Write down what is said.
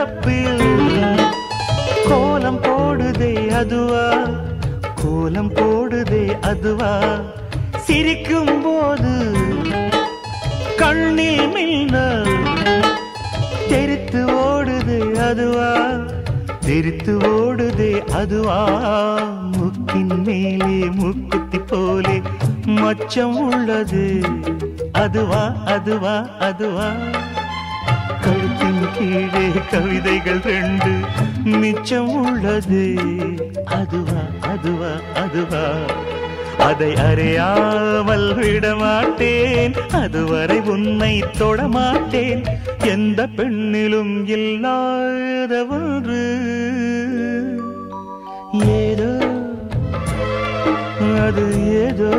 வரப்பில் கோலம் போடுதே அதுவா, கோலம் போடுதே அதுவா, சிரிக்கும் போது கண்ணில் மின்னல் தெரித்து ஓடுதே அதுவா, தெரித்து ஓடுதே அதுவா, முக்கின் மேலே முக்குத்தி போலே மச்சம் உள்ளது அதுவா, அதுவா, அதுவா, கழுத்தின் கீழே கவிதைகள் 2 மிச்சம் உள்ளது அதுவா, அதுவா, அதுவா, அதை அறியாமல் விடமாட்டேன், அதுவரை உன்னை தொடமாட்டேன், எந்த பெண்ணிலும் இல்லாத ஒன்று ஏதோ, அது ஏதோ